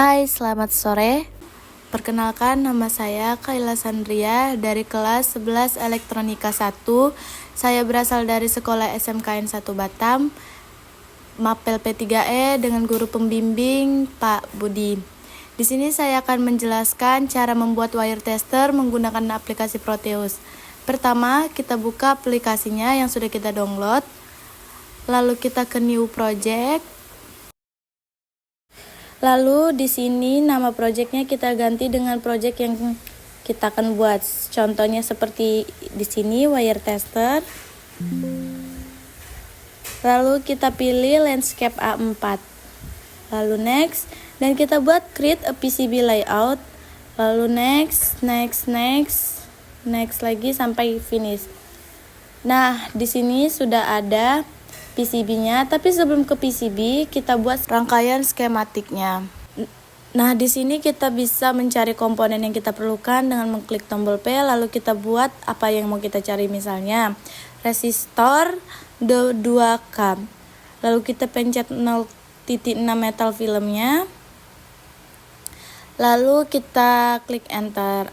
Hai, selamat sore. Perkenalkan, nama saya Kayla Sandria dari kelas 11 Elektronika 1. Saya berasal dari Sekolah SMKN 1 Batam, Mapel P3E dengan guru pembimbing Pak Budi. Di sini saya akan menjelaskan cara membuat wire tester menggunakan aplikasi Proteus. Pertama, kita buka aplikasinya yang sudah kita download. Lalu kita ke new project. Lalu di sini nama projectnya kita ganti dengan project yang kita akan buat. Contohnya seperti di sini wire tester. Lalu kita pilih landscape A4. Lalu next, dan kita buat create a PCB layout. Lalu next lagi sampai finish. Nah, di sini sudah ada PCB-nya, tapi sebelum ke PCB kita buat rangkaian skematiknya. Nah, di sini kita bisa mencari komponen yang kita perlukan dengan mengklik tombol P, lalu kita buat apa yang mau kita cari, misalnya resistor 2K. Lalu kita pencet 0.6 metal filmnya. Lalu kita klik enter.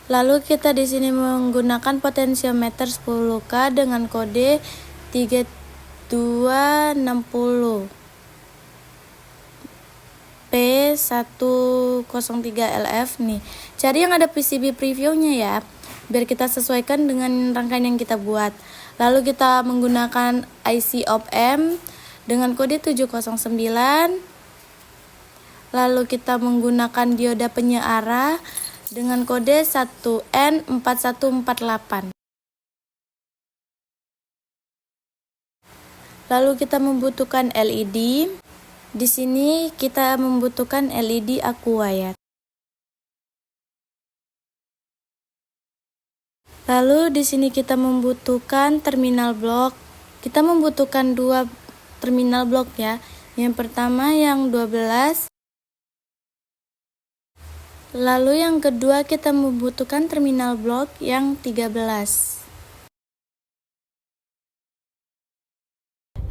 Lalu kita di sini menggunakan potensiometer 10K dengan kode 3260 P103LF nih. Cari yang ada PCB previewnya ya, biar kita sesuaikan dengan rangkaian yang kita buat. Lalu kita menggunakan IC op-amp dengan kode 709. Lalu kita menggunakan dioda penyearah dengan kode 1N4148. Lalu kita membutuhkan LED. Di sini kita membutuhkan LED aqua. Lalu di sini kita membutuhkan terminal blok. Kita membutuhkan 2 terminal blok ya. Yang pertama yang 12. Lalu yang kedua kita membutuhkan terminal blok yang 13.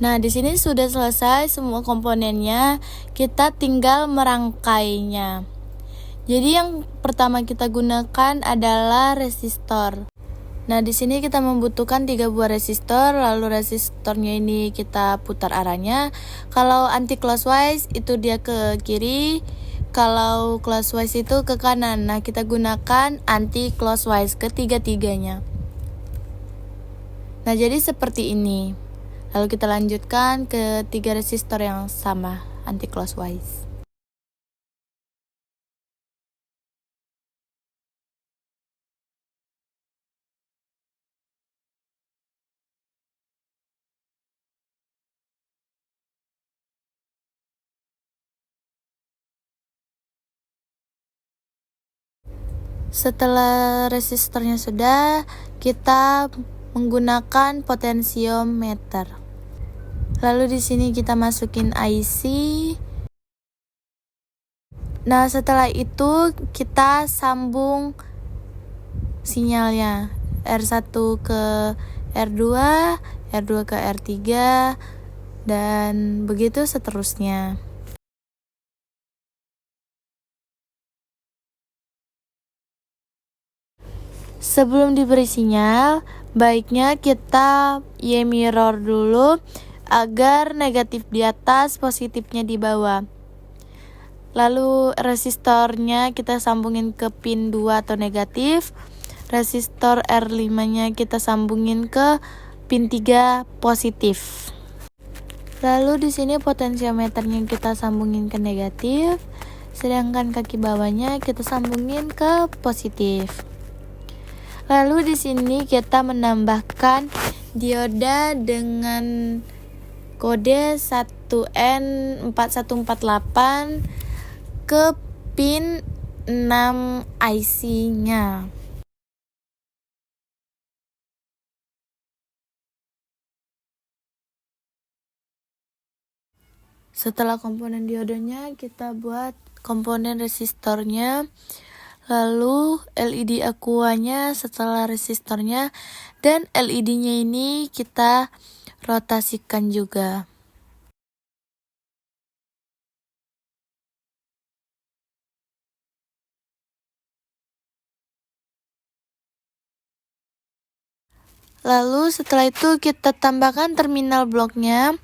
Nah, di sini sudah selesai semua komponennya, kita tinggal merangkainya. Jadi yang pertama kita gunakan adalah resistor. Nah, di sini kita membutuhkan 3 buah resistor, lalu resistornya ini kita putar arahnya. Kalau anti clockwise itu dia ke kiri, kalau clockwise itu ke kanan. Nah, kita gunakan anti clockwise ketiga-tiganya. Nah, jadi seperti ini. Lalu kita lanjutkan ke 3 resistor yang sama, anti clockwise. Setelah resistornya sudah, kita menggunakan potensiometer. Lalu di sini kita masukin IC. Nah, setelah itu kita sambung sinyalnya R1 ke R2, R2 ke R3, dan begitu seterusnya. Sebelum diberi sinyal, baiknya kita Y-mirror dulu agar negatif di atas, positifnya di bawah. Lalu resistornya kita sambungin ke pin 2 atau negatif. Resistor R5-nya kita sambungin ke pin 3 positif. Lalu di sini potensiometernya kita sambungin ke negatif, sedangkan kaki bawahnya kita sambungin ke positif. Lalu di sini kita menambahkan dioda dengan kode 1N4148 ke pin 6 IC-nya. Setelah komponen diodanya, kita buat komponen resistornya. Lalu LED aquanya setelah resistornya, dan LED-nya ini kita rotasikan juga. Lalu setelah itu kita tambahkan terminal bloknya.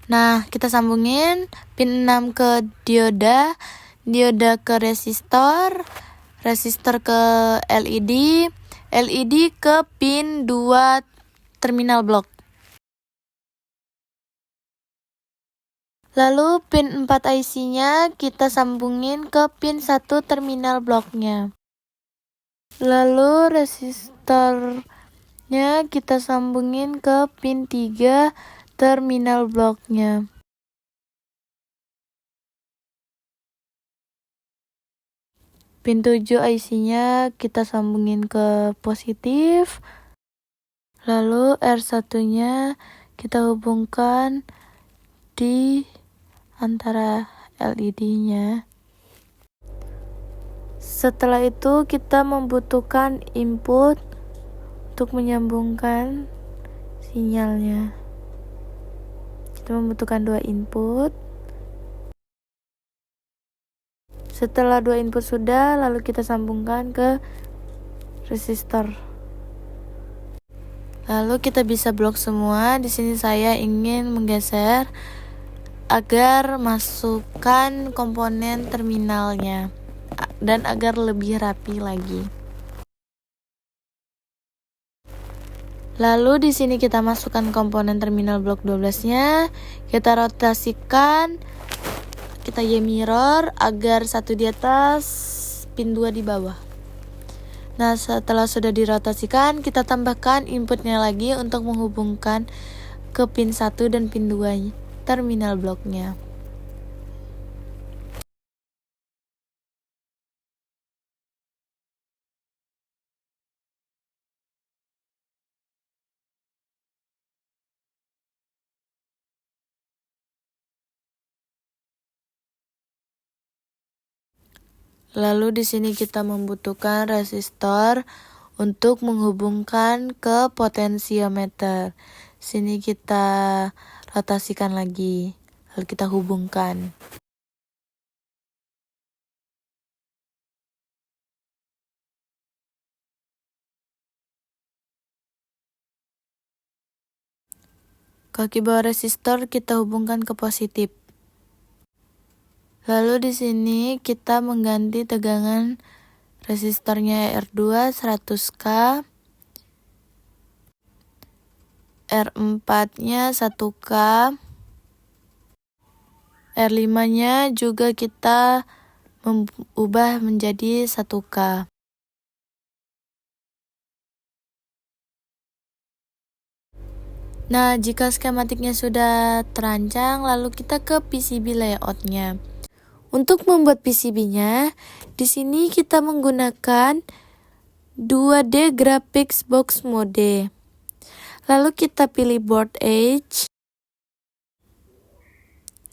Nah, kita sambungin pin 6 ke dioda, dioda ke resistor, resistor ke LED, LED ke pin 2 terminal blok. Lalu pin 4 IC-nya kita sambungin ke pin 1 terminal bloknya. Lalu resistornya kita sambungin ke pin 3 terminal bloknya. Pin 7 IC-nya kita sambungin ke positif. Lalu R1-nya kita hubungkan di antara LED-nya. Setelah itu kita membutuhkan input untuk menyambungkan sinyalnya. Kita membutuhkan 2 input. Setelah 2 input sudah, lalu kita sambungkan ke resistor. Lalu kita bisa blok semua. Di sini saya ingin menggeser agar masukkan komponen terminalnya dan agar lebih rapi lagi. Lalu di sini kita masukkan komponen terminal blok 12-nya. Kita rotasikan, kita Y-mirror agar satu di atas, pin 2 di bawah. Nah, setelah sudah dirotasikan, kita tambahkan inputnya lagi untuk menghubungkan ke pin 1 dan pin 2 terminal bloknya. Lalu di sini kita membutuhkan resistor untuk menghubungkan ke potensiometer. Sini kita rotasikan lagi, lalu kita hubungkan. Kaki bawah resistor kita hubungkan ke positif. Lalu di sini kita mengganti tegangan resistornya R2 100K, R4-nya 1K, R5-nya juga kita ubah menjadi 1K. Nah, jika skematiknya sudah terancang, lalu kita ke PCB layout-nya. Untuk membuat PCB-nya, di sini kita menggunakan 2D Graphics Box Mode. Lalu kita pilih board edge.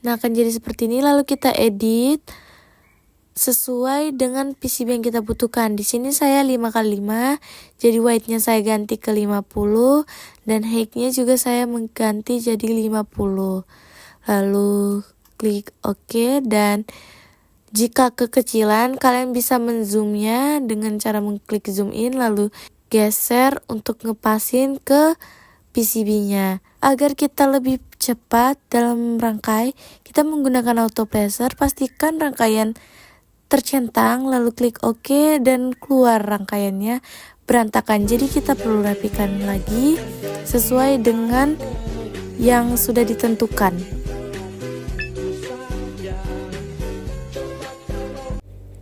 Nah, akan jadi seperti ini. Lalu kita edit sesuai dengan PCB yang kita butuhkan. Di sini saya 5x5, jadi width-nya saya ganti ke 50 dan height-nya juga saya mengganti jadi 50. Lalu klik OK, dan jika kekecilan kalian bisa menzoomnya dengan cara mengklik zoom in lalu geser untuk ngepasin ke PCB-nya. Agar kita lebih cepat dalam merangkai, kita menggunakan auto placer. Pastikan rangkaian tercentang lalu klik OK dan keluar rangkaiannya berantakan. Jadi kita perlu rapikan lagi sesuai dengan yang sudah ditentukan.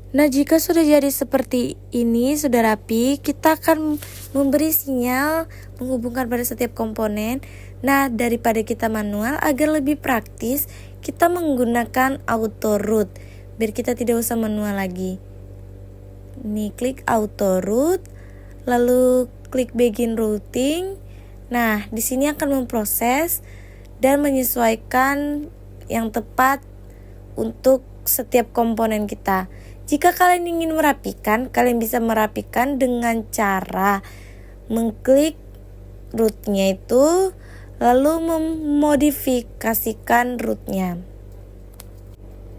Nah, jika sudah jadi seperti ini, sudah rapi, kita akan memberi sinyal menghubungkan pada setiap komponen. Nah, daripada kita manual, agar lebih praktis, kita menggunakan auto root, biar kita tidak usah manual lagi. Nih, klik auto root, lalu klik begin routing. Nah, di sini akan memproses dan menyesuaikan yang tepat untuk setiap komponen kita. Jika kalian ingin merapikan, kalian bisa merapikan dengan cara mengklik rootnya itu, lalu memodifikasikan rootnya.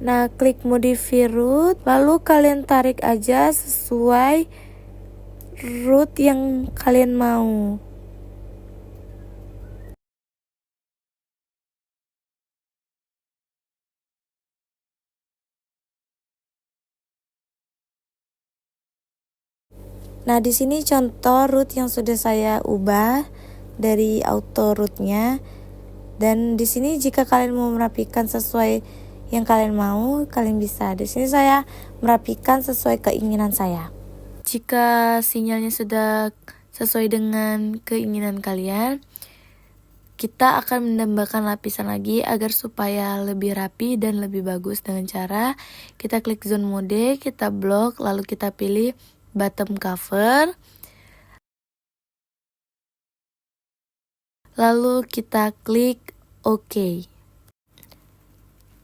Nah, klik modify root, lalu kalian tarik aja sesuai root yang kalian mau. Nah, di sini contoh root yang sudah saya ubah dari auto rootnya. Dan di sini jika kalian mau merapikan sesuai yang kalian mau, kalian bisa. Di sini saya merapikan sesuai keinginan saya. Jika sinyalnya sudah sesuai dengan keinginan kalian, kita akan menambahkan lapisan lagi agar supaya lebih rapi dan lebih bagus dengan cara kita klik zone mode, kita blok, lalu kita pilih bottom cover. Lalu kita klik OK.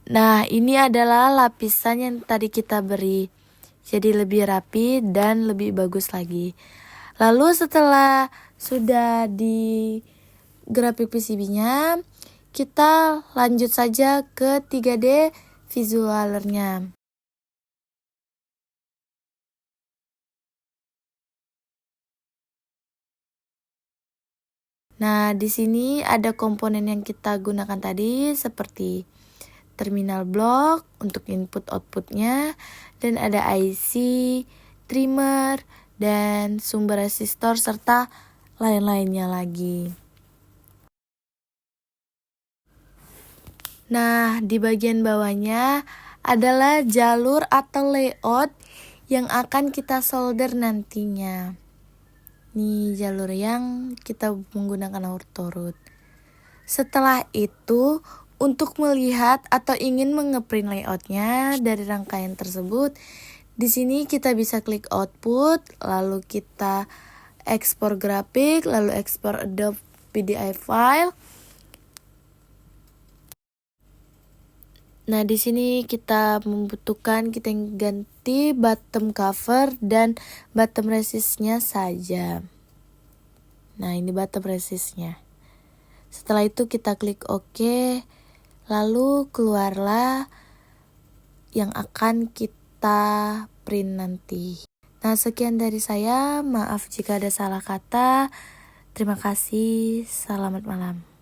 Nah, ini adalah lapisan yang tadi kita beri. Jadi lebih rapi dan lebih bagus lagi. Lalu setelah sudah di grafik PCB-nya, kita lanjut saja ke 3D visualernya. Nah, di sini ada komponen yang kita gunakan tadi seperti terminal blok untuk input outputnya, dan ada IC, trimmer, dan sumber resistor serta lain-lainnya lagi. Nah, di bagian bawahnya adalah jalur atau layout yang akan kita solder nantinya. Ini jalur yang kita menggunakan auto root. Setelah itu, untuk melihat atau ingin mengeprint layoutnya dari rangkaian tersebut, di sini kita bisa klik output, lalu kita ekspor grafik, lalu ekspor Adobe PDF file. Nah, di sini kita membutuhkan kita ganti bottom cover dan bottom resistnya saja. Nah, ini bottom resistnya. Setelah itu kita klik OK, lalu keluarlah yang akan kita print nanti. Nah, sekian dari saya. Maaf jika ada salah kata. Terima kasih. Selamat malam.